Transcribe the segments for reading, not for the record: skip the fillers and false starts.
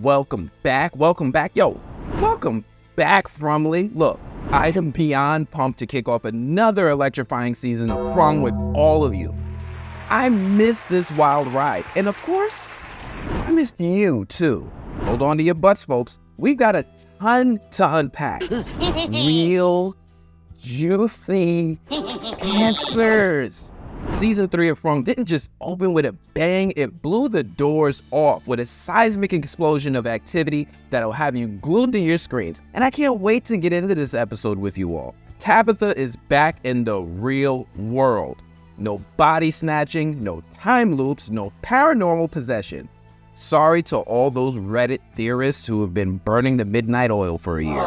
welcome back. Yo, welcome back, Frumly. Look, I am beyond pumped to kick off another electrifying season of Frung with all of you. I missed this wild ride, and of course, I missed you too. Hold on to your butts, folks. We've got a ton to unpack. Real, juicy answers. Season 3 of Frung didn't just open with a bang, it blew the doors off with a seismic explosion of activity that'll have you glued to your screens. And I can't wait to get into this episode with you all. Tabatha is back in the real world. No body snatching, no time loops, no paranormal possession. Sorry to all those Reddit theorists who have been burning the midnight oil for a year.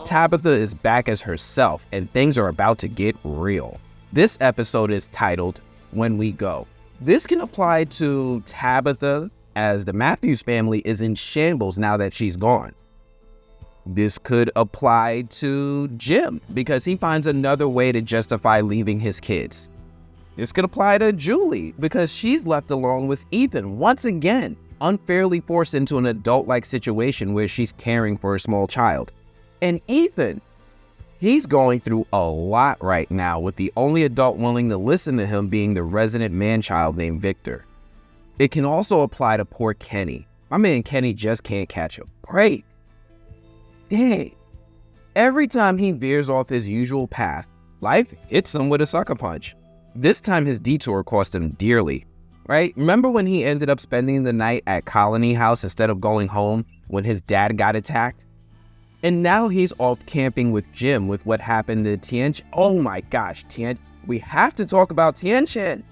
Tabatha is back as herself, and things are about to get real. This episode is titled, When We Go. This can apply to Tabatha, as the Matthews family is in shambles now that she's gone. This could apply to Jim, because he finds another way to justify leaving his kids. This could apply to Julie, because she's left alone with Ethan, once again, unfairly forced into an adult-like situation where she's caring for a small child. And Ethan, he's going through a lot right now, with the only adult willing to listen to him being the resident man-child named Victor. It can also apply to poor Kenny. My man Kenny just can't catch a break. Dang. Every time he veers off his usual path, life hits him with a sucker punch. This time his detour cost him dearly, right? Remember when he ended up spending the night at Colony House instead of going home when his dad got attacked? And now he's off camping with Jim with what happened to Tien. Oh my gosh, Tien. We have to talk about Tien-Chen.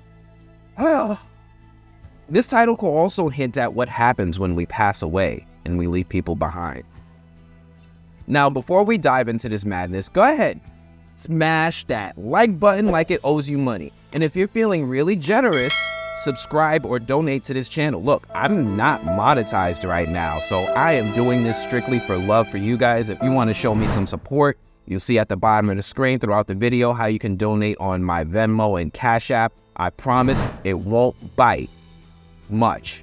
This title could also hint at what happens when we pass away and we leave people behind. Now, before we dive into this madness, go ahead, smash that like button like it owes you money. And if you're feeling really generous, subscribe or donate to this channel. Look, I'm not monetized right now, so I am doing this strictly for love for you guys. If you want to show me some support, you'll see at the bottom of the screen throughout the video how you can donate on my Venmo and Cash App. I promise it won't bite much.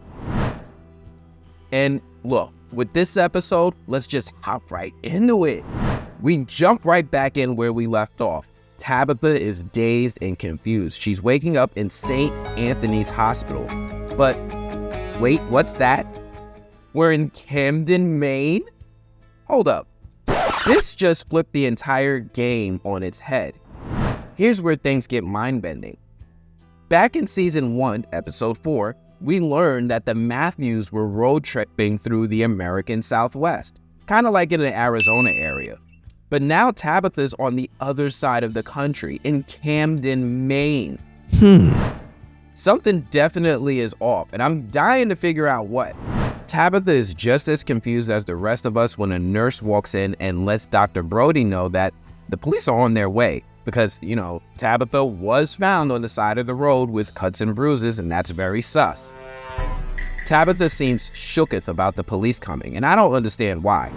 And look, with this episode, let's just hop right into it. We jump right back in where we left off. Tabatha is dazed and confused. She's waking up in St. Anthony's Hospital. But wait, what's that? We're in Camden, Maine? Hold up. This just flipped the entire game on its head. Here's where things get mind-bending. Back in Season 1, Episode 4, we learned that the Matthews were road tripping through the American Southwest, kind of like in the Arizona area. But now Tabatha's on the other side of the country, in Camden, Maine. Something definitely is off, and I'm dying to figure out what. Tabatha is just as confused as the rest of us when a nurse walks in and lets Dr. Brody know that the police are on their way. Because, you know, Tabatha was found on the side of the road with cuts and bruises, and that's very sus. Tabatha seems shooketh about the police coming, and I don't understand why.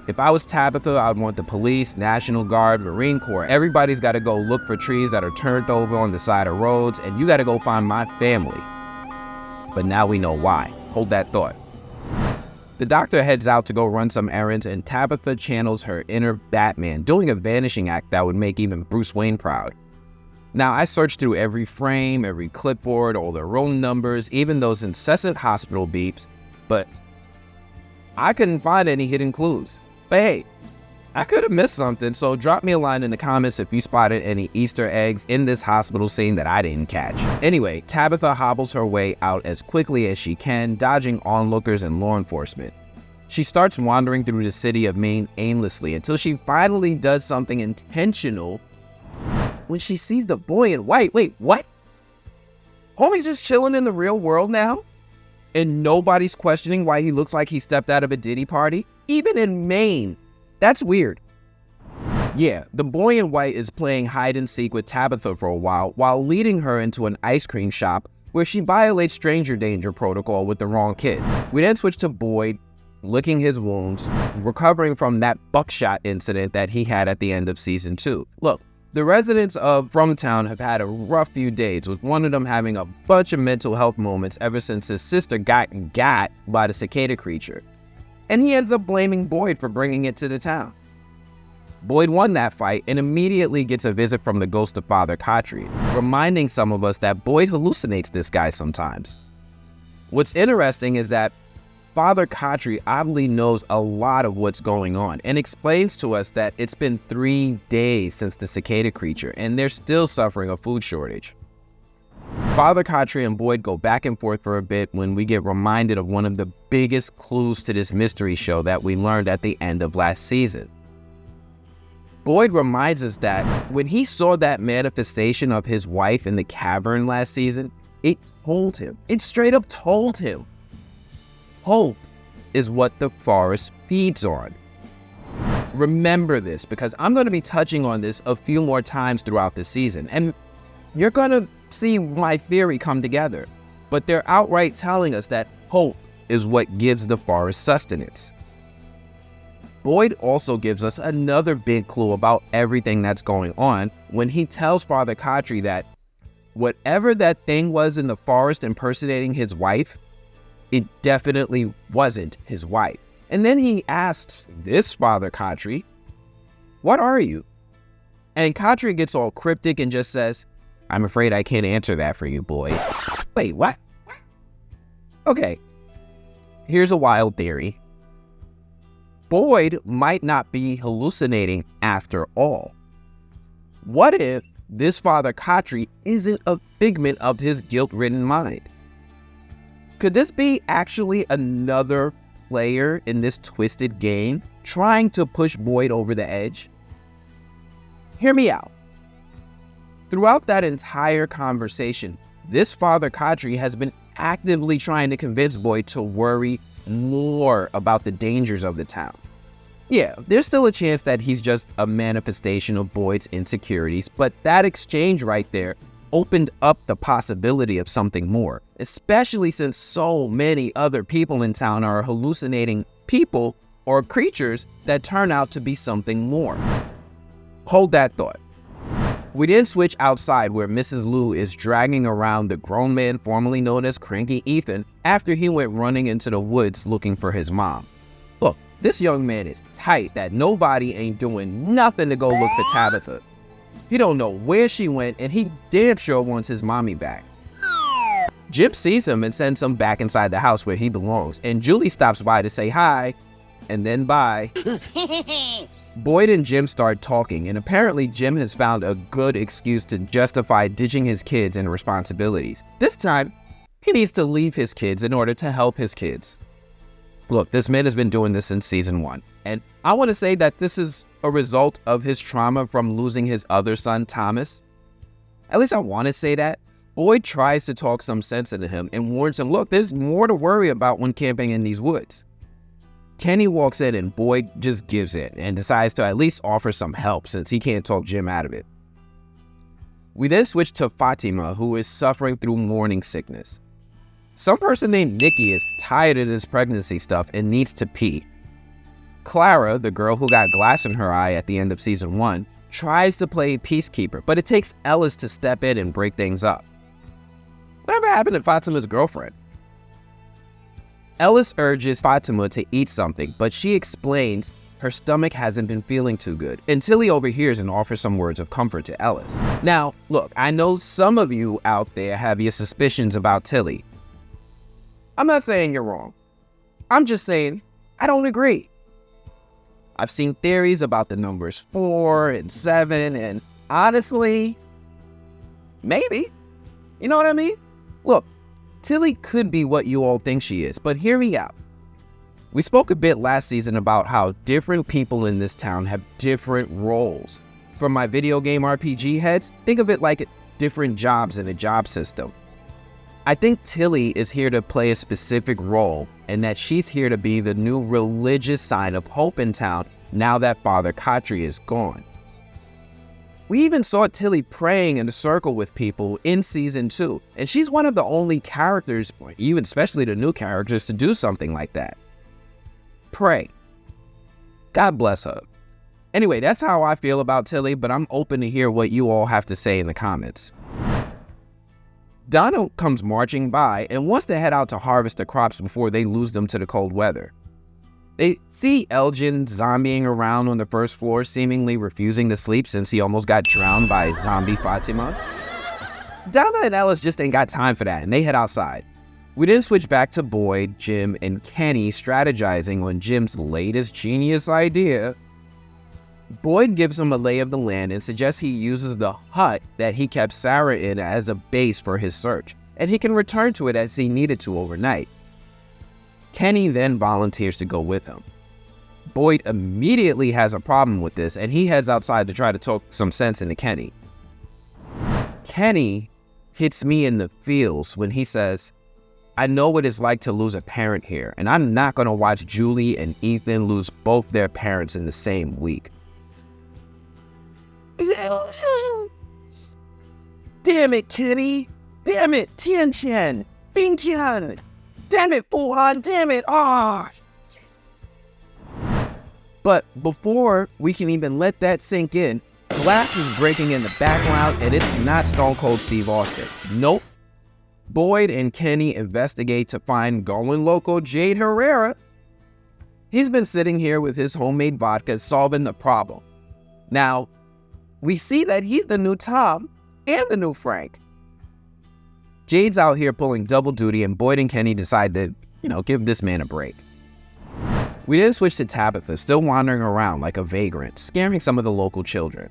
If I was Tabatha, I'd want the police, National Guard, Marine Corps. Everybody's got to go look for trees that are turned over on the side of roads, and you got to go find my family. But now we know why. Hold that thought. The doctor heads out to go run some errands, and Tabatha channels her inner Batman, doing a vanishing act that would make even Bruce Wayne proud. Now, I searched through every frame, every clipboard, all the roll numbers, even those incessant hospital beeps, but I couldn't find any hidden clues. But hey, I could have missed something, so drop me a line in the comments if you spotted any Easter eggs in this hospital scene that I didn't catch. Anyway, Tabatha hobbles her way out as quickly as she can, dodging onlookers and law enforcement. She starts wandering through the city of Maine aimlessly until she finally does something intentional when she sees the boy in white. Wait, what? Homie's just chilling in the real world now? And nobody's questioning why he looks like he stepped out of a Diddy party? Even in Maine. That's weird. Yeah, the boy in white is playing hide and seek with Tabatha for a while leading her into an ice cream shop where she violates stranger danger protocol with the wrong kid. We then switch to Boyd, licking his wounds, recovering from that buckshot incident that he had at the end of Season 2. Look, The residents of Fromtown have had a rough few days, with one of them having a bunch of mental health moments ever since his sister got by the cicada creature. And he ends up blaming Boyd for bringing it to the town. Boyd won that fight and immediately gets a visit from the ghost of Father Khatri, reminding some of us that Boyd hallucinates this guy sometimes. What's interesting is that Father Khatri oddly knows a lot of what's going on and explains to us that it's been 3 days since the cicada creature and they're still suffering a food shortage. Father Khatri and Boyd go back and forth for a bit when we get reminded of one of the biggest clues to this mystery show that we learned at the end of last season. Boyd reminds us that when he saw that manifestation of his wife in the cavern last season, it straight up told him, hope is what the forest feeds on. Remember this, because I'm going to be touching on this a few more times throughout the season, and you're going to see my theory come together. But they're outright telling us that hope is what gives the forest sustenance. Boyd also gives us another big clue about everything that's going on when he tells Father Khatri that whatever that thing was in the forest impersonating his wife, it definitely wasn't his wife. And then he asks this Father Khatri, "What are you?" And Khatri gets all cryptic and just says, "I'm afraid I can't answer that for you, Boyd." Wait, what? Okay, here's a wild theory. Boyd might not be hallucinating after all. What if this Father Khatri isn't a figment of his guilt-ridden mind? Could this be actually another player in this twisted game trying to push Boyd over the edge? Hear me out. Throughout that entire conversation, this Father Khatri has been actively trying to convince Boyd to worry more about the dangers of the town. Yeah, there's still a chance that he's just a manifestation of Boyd's insecurities, but that exchange right there opened up the possibility of something more, especially since so many other people in town are hallucinating people or creatures that turn out to be something more. Hold that thought. We then switch outside where Mrs. Lou is dragging around the grown man formerly known as Cranky Ethan after he went running into the woods looking for his mom. Look, this young man is tight that nobody ain't doing nothing to go look for Tabatha. He don't know where she went and he damn sure wants his mommy back. Jim sees him and sends him back inside the house where he belongs, and Julie stops by to say hi and then bye. Boyd and Jim start talking, and apparently Jim has found a good excuse to justify ditching his kids and responsibilities. This time, he needs to leave his kids in order to help his kids. Look, this man has been doing this since season 1, and I want to say that this is a result of his trauma from losing his other son, Thomas. At least I want to say that. Boyd tries to talk some sense into him and warns him, look, there's more to worry about when camping in these woods. Kenny walks in and Boyd just gives in and decides to at least offer some help since he can't talk Jim out of it. We then switch to Fatima, who is suffering through morning sickness. Some person named Nikki is tired of this pregnancy stuff and needs to pee. Clara, the girl who got glass in her eye at the end of season 1, tries to play peacekeeper, but it takes Ellis to step in and break things up. Whatever happened to Fatima's girlfriend? Ellis urges Fatima to eat something, but she explains her stomach hasn't been feeling too good until he overhears and offers some words of comfort to Ellis. Now, look, I know some of you out there have your suspicions about Tilly. I'm not saying you're wrong. I'm just saying I don't agree. I've seen theories about the numbers 4 and 7, and honestly, maybe. You know what I mean? Look, Tilly could be what you all think she is, but hear me out. We spoke a bit last season about how different people in this town have different roles. For my video game RPG heads, think of it like different jobs in a job system. I think Tilly is here to play a specific role, and that she's here to be the new religious sign of hope in town now that Father Khatri is gone. We even saw Tilly praying in a circle with people in season 2, and she's one of the only characters, or even especially the new characters, to do something like that. Pray. God bless her. Anyway, that's how I feel about Tilly, but I'm open to hear what you all have to say in the comments. Donna comes marching by and wants to head out to harvest the crops before they lose them to the cold weather. They see Elgin zombieing around on the first floor, seemingly refusing to sleep since he almost got drowned by zombie Fatima. Donna and Ellis just ain't got time for that, and they head outside. We then switch back to Boyd, Jim, and Kenny strategizing on Jim's latest genius idea. Boyd gives him a lay of the land and suggests he uses the hut that he kept Sarah in as a base for his search, and he can return to it as he needed to overnight. Kenny then volunteers to go with him. Boyd immediately has a problem with this, and he heads outside to try to talk some sense into Kenny. Kenny hits me in the feels when he says, "I know what it's like to lose a parent here, and I'm not going to watch Julie and Ethan lose both their parents in the same week." Damn it, Kenny. Damn it, Tian-Chen. Bing-Tian. Damn it, Fu-Han. Damn it. Ah. But before we can even let that sink in, glass is breaking in the background, and it's not Stone Cold Steve Austin. Nope. Boyd and Kenny investigate to find going local Jade Herrera. He's been sitting here with his homemade vodka solving the problem. Now, we see that he's the new Tom and the new Frank. Jade's out here pulling double duty, and Boyd and Kenny decide to, give this man a break. We then switch to Tabatha, still wandering around like a vagrant, scaring some of the local children.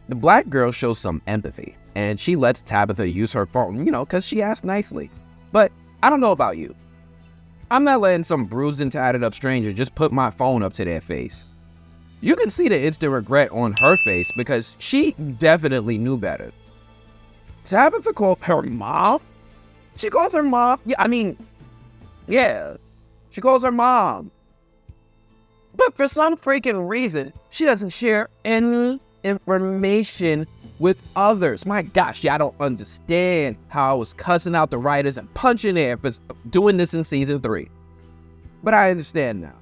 The black girl shows some empathy, and she lets Tabatha use her phone, because she asked nicely. But I don't know about you. I'm not letting some bruised and tatted up stranger just put my phone up to their face. You can see the instant regret on her face because she definitely knew better. Tabatha calls her mom? She calls her mom? Yeah, she calls her mom. But for some freaking reason, she doesn't share any information with others. My gosh, I don't understand how I was cussing out the writers and punching air for doing this in season 3. But I understand now.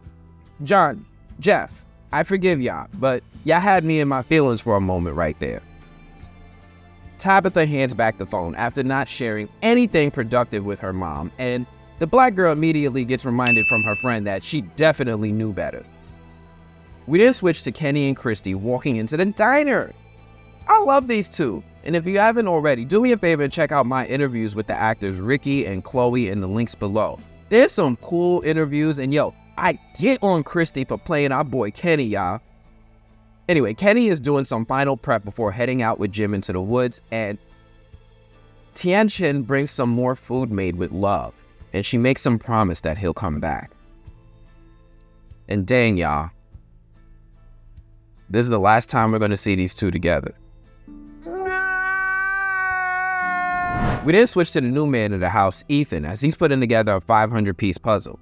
John, Jeff, I forgive y'all, but y'all had me in my feelings for a moment right there. Tabatha hands back the phone after not sharing anything productive with her mom, and the black girl immediately gets reminded from her friend that she definitely knew better. We then switch to Kenny and Christy walking into the diner. I love these two, and if you haven't already, do me a favor and check out my interviews with the actors Ricky and Chloe in the links below. There's some cool interviews, and I get on Christy for playing our boy Kenny, y'all. Anyway, Kenny is doing some final prep before heading out with Jim into the woods, and Tian-Chen brings some more food made with love, and she makes him promise that he'll come back. And dang, y'all, this is the last time we're going to see these two together. We then switch to the new man in the house, Ethan, as he's putting together a 500-piece puzzle.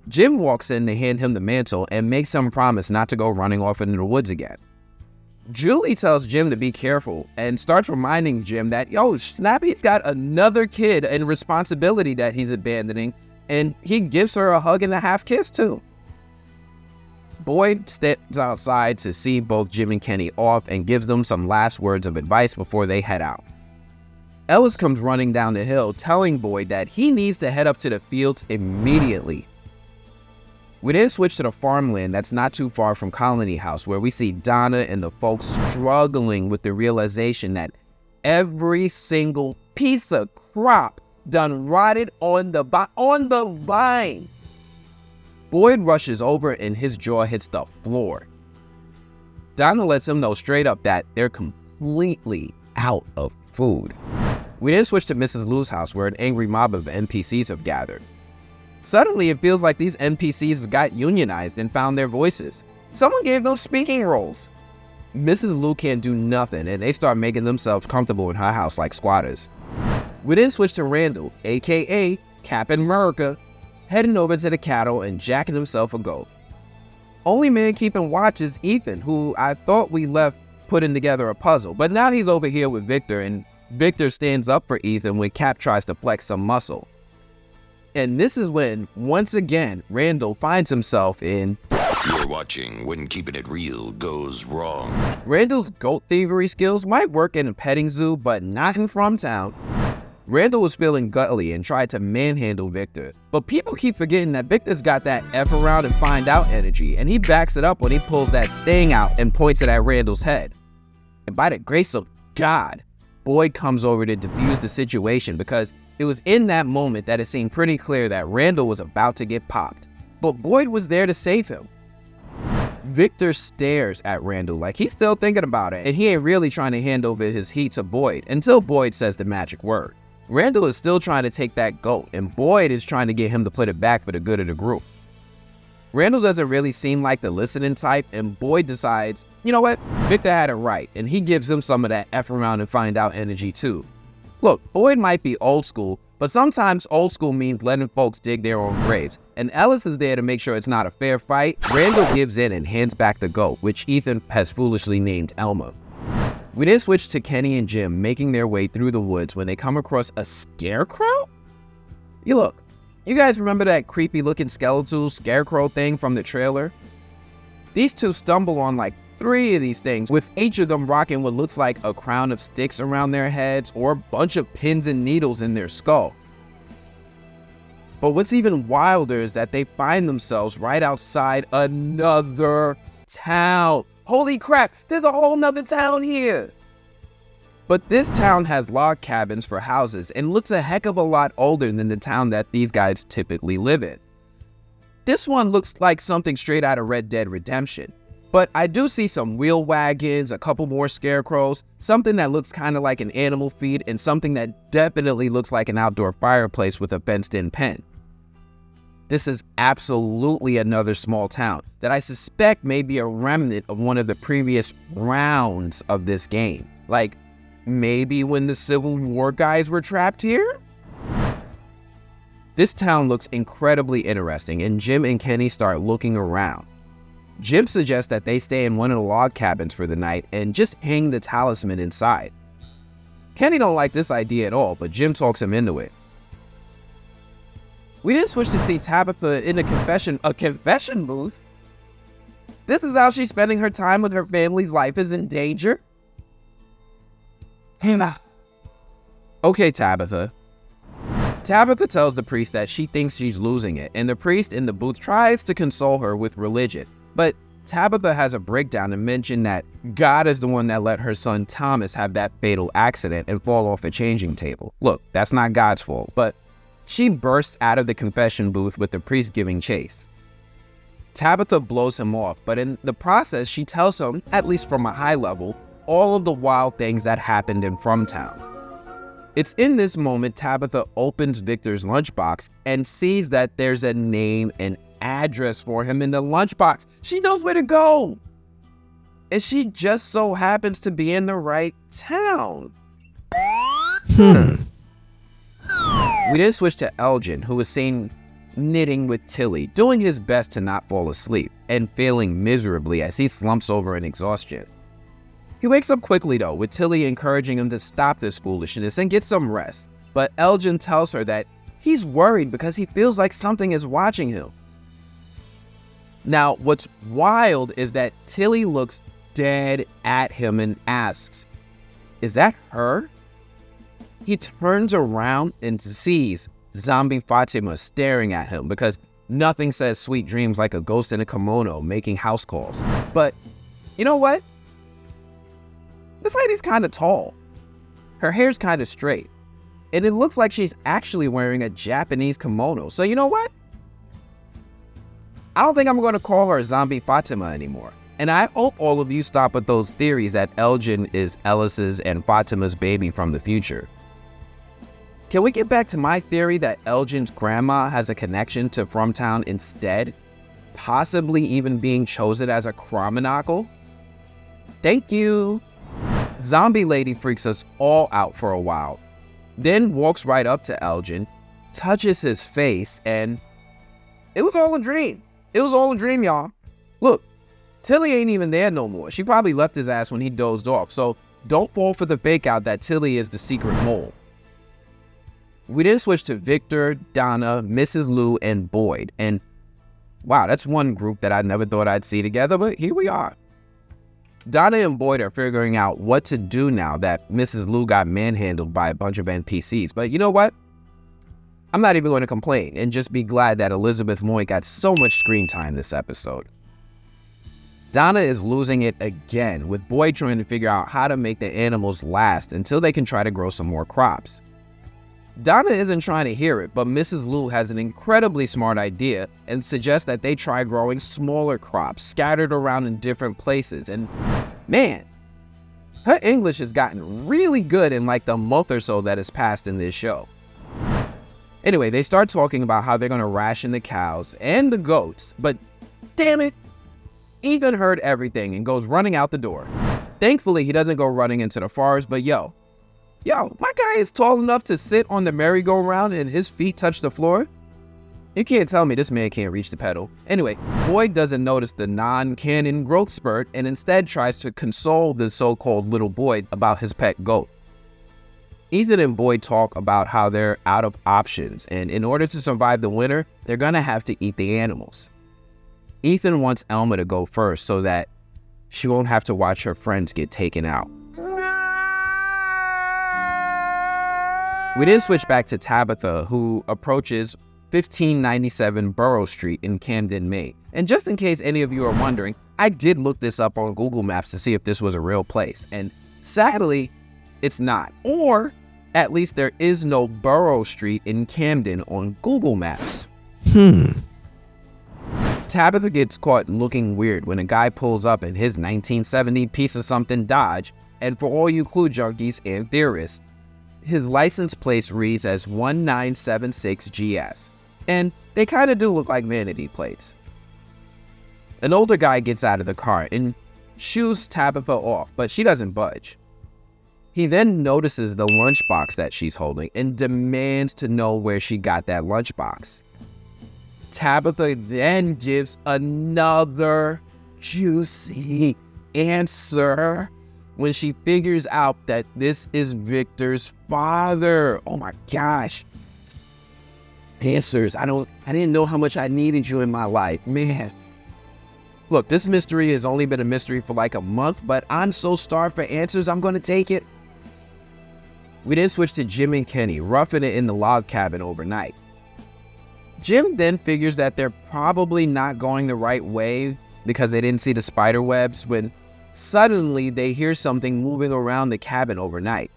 Jim walks in to hand him the mantle and makes him promise not to go running off into the woods again. Julie tells Jim to be careful and starts reminding Jim that, Snappy's got another kid and responsibility that he's abandoning, and he gives her a hug and a half kiss too. Boyd steps outside to see both Jim and Kenny off and gives them some last words of advice before they head out. Ellis comes running down the hill telling Boyd that he needs to head up to the fields immediately. We then switch to the farmland that's not too far from Colony House, where we see Donna and the folks struggling with the realization that every single piece of crop done rotted on the vine. Boyd rushes over and his jaw hits the floor. Donna lets him know straight up that they're completely out of food. We then switch to Mrs. Lou's house, where an angry mob of NPCs have gathered. Suddenly, it feels like these NPCs got unionized and found their voices. Someone gave them speaking roles. Mrs. Lou can't do nothing, and they start making themselves comfortable in her house like squatters. We then switch to Randall, aka Captain America, heading over to the cattle and jacking himself a goat. Only man keeping watch is Ethan, who I thought we left putting together a puzzle, but now he's over here with Victor, and Victor stands up for Ethan when Cap tries to flex some muscle. And this is when, once again, Randall finds himself in You're watching When Keeping It Real Goes Wrong. Randall's goat thievery skills might work in a petting zoo, but not in Fromtown. Randall was feeling gully and tried to manhandle Victor, but people keep forgetting that Victor's got that F around and find out energy, and he backs it up when he pulls that sting out and points it at Randall's head. And by the grace of God, Boyd comes over to defuse the situation, because it was in that moment that it seemed pretty clear that Randall was about to get popped. But Boyd was there to save him. Victor stares at Randall like he's still thinking about it, and he ain't really trying to hand over his heat to Boyd until Boyd says the magic word. Randall is still trying to take that goat, and Boyd is trying to get him to put it back for the good of the group. Randall doesn't really seem like the listening type, and Boyd decides, you know what, Victor had it right, and he gives him some of that F around and find out energy too. Look, Boyd might be old school, but sometimes old school means letting folks dig their own graves, and Ellis is there to make sure it's not a fair fight. Randall gives in and hands back the goat, which Ethan has foolishly named Elma. We then switch to Kenny and Jim making their way through the woods when they come across a scarecrow? You guys remember that creepy looking skeletal scarecrow thing from the trailer? These two stumble on like 3 of these things, with each of them rocking what looks like a crown of sticks around their heads or a bunch of pins and needles in their skull. But what's even wilder is that they find themselves right outside another town. Holy crap, there's a whole nother town here! But this town has log cabins for houses and looks a heck of a lot older than the town that these guys typically live in. This one looks like something straight out of Red Dead Redemption. But I do see some wheel wagons, a couple more scarecrows, something that looks kind of like an animal feed, and something that definitely looks like an outdoor fireplace with a fenced-in pen. This is absolutely another small town that I suspect may be a remnant of one of the previous rounds of this game. Like, maybe when the Civil War guys were trapped here? This town looks incredibly interesting, and Jim and Kenny start looking around. Jim suggests that they stay in one of the log cabins for the night and just hang the talisman inside. Kenny don't like this idea at all, but Jim talks him into it. We then switch to see Tabatha in a confession booth? This is how she's spending her time when her family's life is in danger? Okay, Tabatha. Tabatha tells the priest that she thinks she's losing it, and the priest in the booth tries to console her with religion. But Tabatha has a breakdown and mentions that God is the one that let her son Thomas have that fatal accident and fall off a changing table. Look, that's not God's fault, but she bursts out of the confession booth with the priest giving chase. Tabatha blows him off, but in the process, she tells him, at least from a high level, all of the wild things that happened in Fromtown. It's in this moment Tabatha opens Victor's lunchbox and sees that there's a name and address for him in the lunchbox. She knows where to go. And she just so happens to be in the right town. We then switch to Elgin, who is seen knitting with Tilly, doing his best to not fall asleep, and failing miserably as he slumps over in exhaustion. He wakes up quickly though, with Tilly encouraging him to stop this foolishness and get some rest. But Elgin tells her that he's worried because he feels like something is watching him. Now, what's wild is that Tilly looks dead at him and asks, "Is that her?" He turns around and sees zombie Fatima staring at him, because nothing says sweet dreams like a ghost in a kimono making house calls. But you know what? This lady's kind of tall. Her hair's kind of straight. And it looks like she's actually wearing a Japanese kimono. So you know what? I don't think I'm going to call her Zombie Fatima anymore. And I hope all of you stop with those theories that Elgin is Ellis's and Fatima's baby from the future. Can we get back to my theory that Elgin's grandma has a connection to Fromtown instead? Possibly even being chosen as a Cromonacle? Thank you. Zombie lady freaks us all out for a while, then walks right up to Elgin, touches his face, and it was all a dream. It was all a dream, y'all. Look, Tilly ain't even there no more. She probably left his ass when he dozed off, so don't fall for the fake out that Tilly is the secret mole. We then switch to Victor, Donna, Mrs. Lou, and Boyd, and Wow, that's one group that I never thought I'd see together, but here we are. Donna and Boyd are figuring out what to do now that Mrs. Lou got manhandled by a bunch of NPCs. But you know what? I'm not even going to complain and just be glad that Elizabeth Moy got so much screen time this episode. Donna is losing it again, with Boyd trying to figure out how to make the animals last until they can try to grow some more crops. Donna isn't trying to hear it, but Mrs. Lou has an incredibly smart idea and suggests that they try growing smaller crops scattered around in different places. And man, her English has gotten really good in like the month or so that has passed in this show. Anyway, they start talking about how they're going to ration the cows and the goats, but damn it, Ethan heard everything and goes running out the door. Thankfully, he doesn't go running into the forest, but yo, my guy is tall enough to sit on the merry-go-round and his feet touch the floor? You can't tell me this man can't reach the pedal. Anyway, Boyd doesn't notice the non-canon growth spurt and instead tries to console the so-called little Boyd about his pet goat. Ethan and Boyd talk about how they're out of options, and in order to survive the winter, they're gonna have to eat the animals. Ethan wants Elma to go first so that she won't have to watch her friends get taken out. We then switch back to Tabatha, who approaches 1597 Borough Street in Camden, Maine. And just in case any of you are wondering, I did look this up on Google Maps to see if this was a real place. And sadly, it's not. Or at least there is no Borough Street in Camden on Google Maps. Tabatha gets caught looking weird when a guy pulls up in his 1970 piece of something Dodge. And for all you clue junkies and theorists, his license plate reads as 1976GS, and they kind of do look like vanity plates. An older guy gets out of the car and shoos Tabatha off, but she doesn't budge. He then notices the lunchbox that she's holding and demands to know where she got that lunchbox. Tabatha then gives another juicy answer when she figures out that this is Victor's father. Oh my gosh. Answers. I didn't know how much I needed you in my life, man. Look, this mystery has only been a mystery for like a month, but I'm so starved for answers, I'm gonna take it. We then switch to Jim and Kenny, roughing it in the log cabin overnight. Jim then figures that they're probably not going the right way because they didn't see the spider webs when suddenly they hear something moving around the cabin overnight.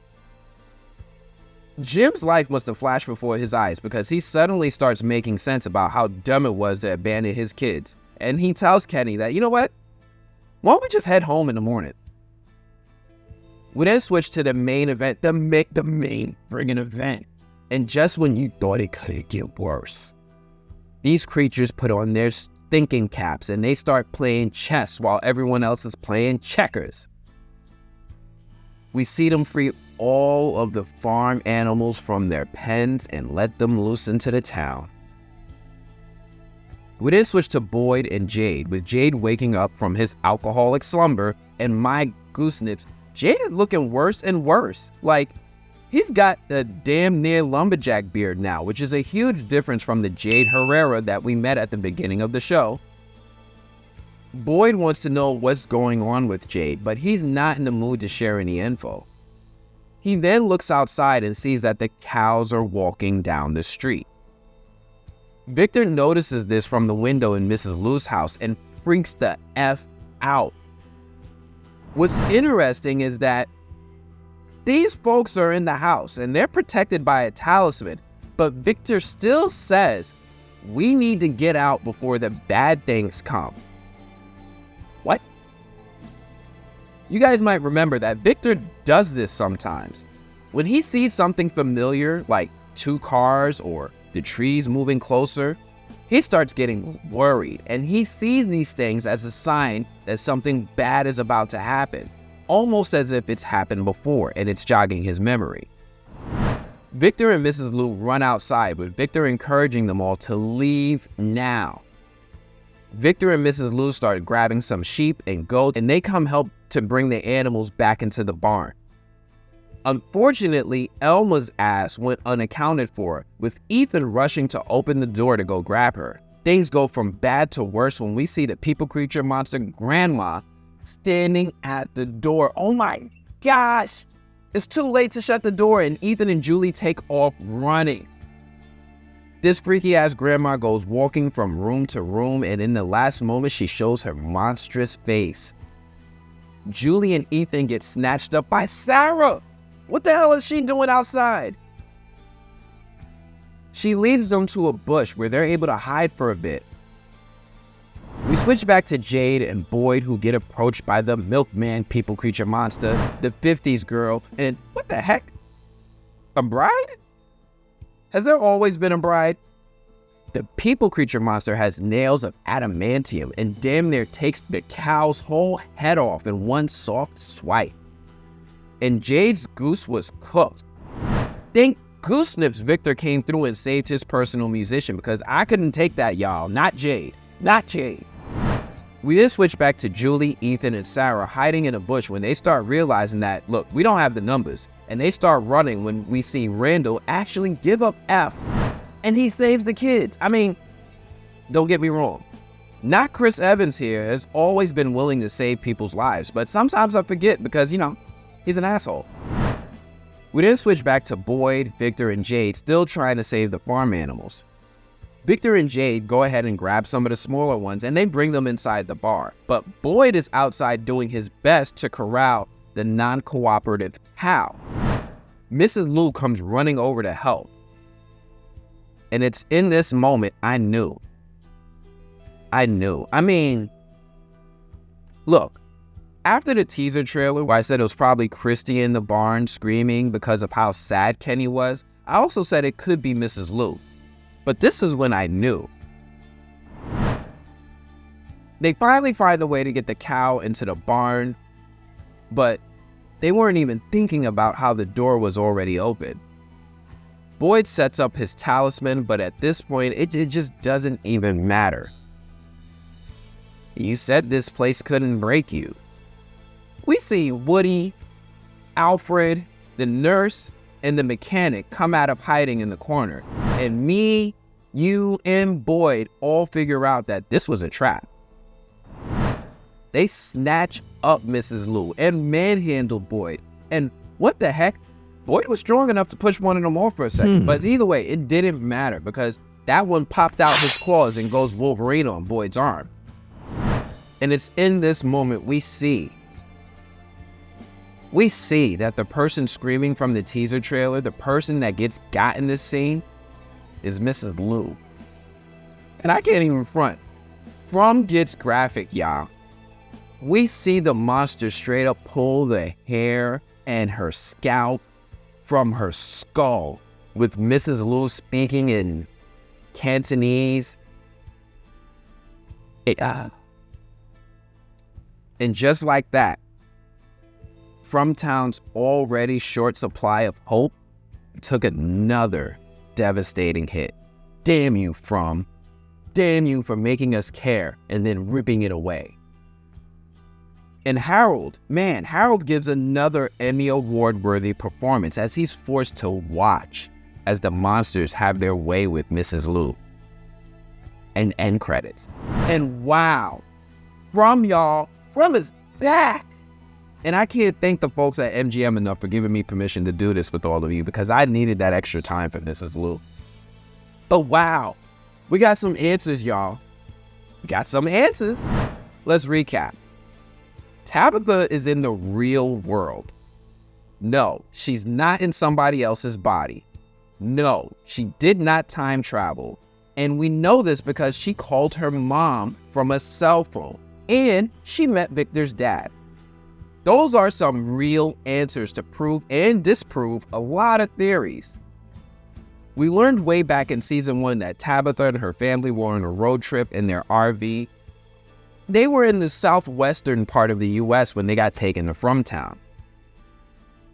Jim's life must have flashed before his eyes because he suddenly starts making sense about how dumb it was to abandon his kids. And he tells Kenny that, you know what? Why don't we just head home in the morning? We then switch to the main event, the main friggin' event. And just when you thought it couldn't get worse, these creatures put on their thinking caps and they start playing chess while everyone else is playing checkers. We see them free all of the farm animals from their pens and let them loose into the town. We then switch to Boyd and Jade, with Jade waking up from his alcoholic slumber, and my goosenips, Jade is looking worse and worse. Like, he's got the damn near lumberjack beard now, which is a huge difference from the Jade Herrera that we met at the beginning of the show. Boyd wants to know what's going on with Jade, but he's not in the mood to share any info. He then looks outside and sees that the cows are walking down the street. Victor notices this from the window in Mrs. Lou's house and freaks the F out. What's interesting is that these folks are in the house and they're protected by a talisman, but Victor still says, we need to get out before the bad things come. What? You guys might remember that Victor does this sometimes. When he sees something familiar, like two cars or the trees moving closer, he starts getting worried, and he sees these things as a sign that something bad is about to happen, almost as if it's happened before and it's jogging his memory. Victor and Mrs. Lou run outside, with Victor encouraging them all to leave now. Victor and Mrs. Lou start grabbing some sheep and goats, and they come help to bring the animals back into the barn. Unfortunately, Elma's ass went unaccounted for, with Ethan rushing to open the door to go grab her. Things go from bad to worse when we see the people creature monster grandma standing at the door. Oh my gosh! It's too late to shut the door, and Ethan and Julie take off running. This freaky ass grandma goes walking from room to room, and in the last moment she shows her monstrous face. Julie and Ethan get snatched up by Sarah. What the hell is she doing outside? She leads them to a bush where they're able to hide for a bit. We switch back to Jade and Boyd, who get approached by the milkman people creature monster, the 50s girl, and what the heck? A bride? Has there always been a bride? The people creature monster has nails of adamantium and damn near takes the cow's whole head off in one soft swipe. And Jade's goose was cooked. Thank Goosenips Victor came through and saved his personal musician, because I couldn't take that, y'all. Not Jade. Not Jade. We then switch back to Julie, Ethan, and Sarah hiding in a bush when they start realizing that, look, we don't have the numbers. And they start running when we see Randall actually give up F, and he saves the kids. I mean, don't get me wrong. Not Chris Evans here has always been willing to save people's lives, but sometimes I forget because, you know, he's an asshole. We then switch back to Boyd, Victor, and Jade still trying to save the farm animals. Victor and Jade go ahead and grab some of the smaller ones and they bring them inside the bar, but Boyd is outside doing his best to corral the non-cooperative cow. Mrs. Lou comes running over to help. And it's in this moment I knew. I mean, look. After the teaser trailer where I said it was probably Christy in the barn screaming because of how sad Kenny was, I also said it could be Mrs. Lou. But this is when I knew. They finally find a way to get the cow into the barn, but they weren't even thinking about how the door was already open. Boyd sets up his talisman, but at this point, it just doesn't even matter. You said this place couldn't break you. We see Woody, Alfred, the nurse, and the mechanic come out of hiding in the corner. And me, you, and Boyd all figure out that this was a trap. They snatch up Mrs. Lou and manhandle Boyd. And what the heck? Boyd was strong enough to push one of them off for a second. But either way, it didn't matter because that one popped out his claws and goes Wolverine on Boyd's arm. And it's in this moment we see that the person screaming from the teaser trailer, the person that gets got in this scene, is Mrs. Lou. And I can't even front. From gets graphic, y'all. We see the monster straight up pull the hair and her scalp from her skull, with Mrs. Lou speaking in Cantonese. And just like that, From Town's already short supply of hope took another devastating hit. Damn you, From. Damn you for making us care and then ripping it away. And Harold gives another Emmy Award-worthy performance as he's forced to watch as the monsters have their way with Mrs. Lou. And end credits. And wow, From is back. And I can't thank the folks at MGM enough for giving me permission to do this with all of you because I needed that extra time for Mrs. Lou. But wow, we got some answers, y'all. We got some answers. Let's recap. Tabatha is in the real world. No, she's not in somebody else's body. No, she did not time travel. And we know this because she called her mom from a cell phone. And she met Victor's dad. Those are some real answers to prove and disprove a lot of theories. We learned way back in season 1 that Tabatha and her family were on a road trip in their RV. They were in the southwestern part of the US when they got taken to From Town.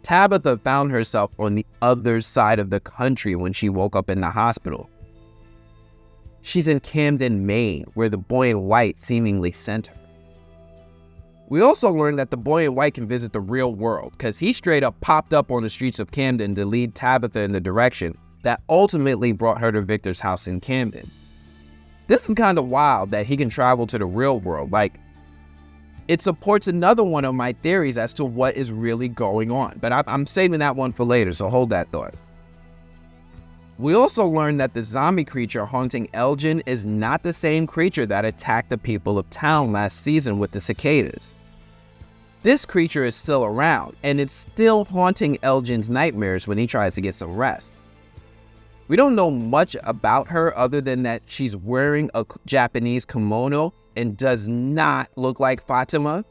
Tabatha found herself on the other side of the country when she woke up in the hospital. She's in Camden, Maine, where the boy in white seemingly sent her. We also learned that the boy in white can visit the real world because he straight up popped up on the streets of Camden to lead Tabatha in the direction that ultimately brought her to Victor's house in Camden. This is kind of wild that he can travel to the real world. Like, it supports another one of my theories as to what is really going on. But I'm saving that one for later, so hold that thought. We also learned that the zombie creature haunting Elgin is not the same creature that attacked the people of town last season with the cicadas. This creature is still around, and it's still haunting Elgin's nightmares when he tries to get some rest. We don't know much about her other than that she's wearing a Japanese kimono and does not look like Fatima.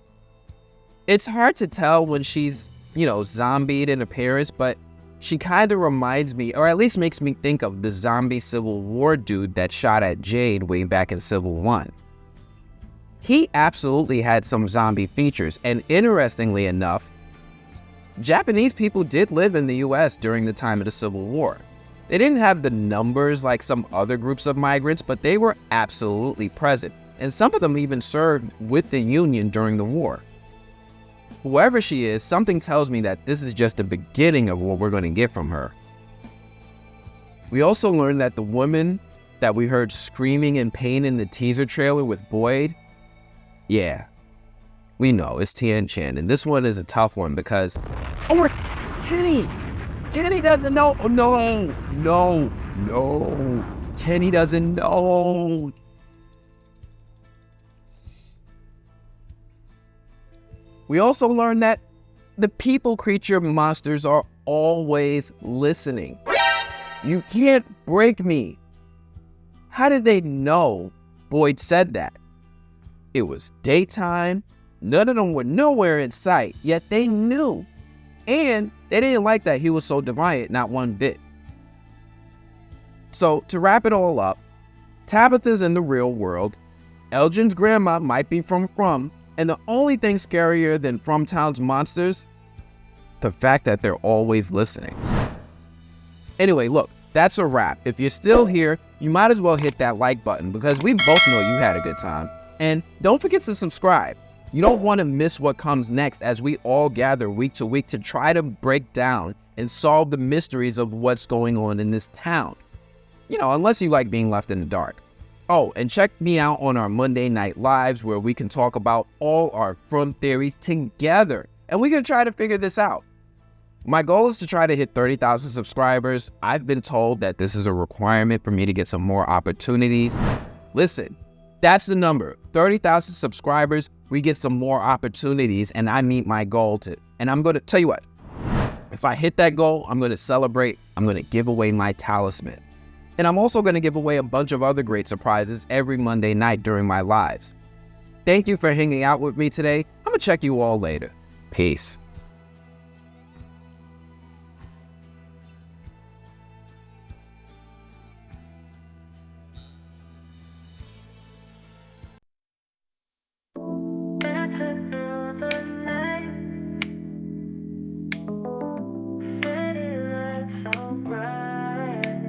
It's hard to tell when she's, zombied in appearance, but she kind of reminds me, or at least makes me think of the zombie Civil War dude that shot at Jade way back in Civil War. He absolutely had some zombie features, and interestingly enough, Japanese people did live in the US during the time of the Civil War. They didn't have the numbers like some other groups of migrants, but they were absolutely present, and some of them even served with the Union during the war. Whoever she is, something tells me that this is just the beginning of what we're going to get from her. We also learned that the woman that we heard screaming in pain in the teaser trailer with Boyd, yeah, we know it's Tien Chen, and this one is a tough one because, Kenny doesn't know. Oh, no, Kenny doesn't know. We also learned that the people creature monsters are always listening. You can't break me. How did they know Boyd said that? It was daytime. None of them were nowhere in sight, yet they knew. And they didn't like that he was so defiant, not one bit. So to wrap it all up, Tabatha's in the real world. Elgin's grandma might be from, and the only thing scarier than Town's monsters, the fact that they're always listening. Anyway, look, that's a wrap. If you're still here, you might as well hit that like button because we both know you had a good time. And don't forget to subscribe. You don't want to miss what comes next as we all gather week to week to try to break down and solve the mysteries of what's going on in this town. Unless you like being left in the dark. Oh, and check me out on our Monday night lives where we can talk about all our fun theories together. And we're going to try to figure this out. My goal is to try to hit 30,000 subscribers. I've been told that this is a requirement for me to get some more opportunities. Listen, that's the number. 30,000 subscribers, we get some more opportunities, and I meet my goal and I'm going to tell you what, if I hit that goal, I'm going to celebrate. I'm going to give away my talisman. And I'm also going to give away a bunch of other great surprises every Monday night during my lives. Thank you for hanging out with me today. I'm going to check you all later. Peace.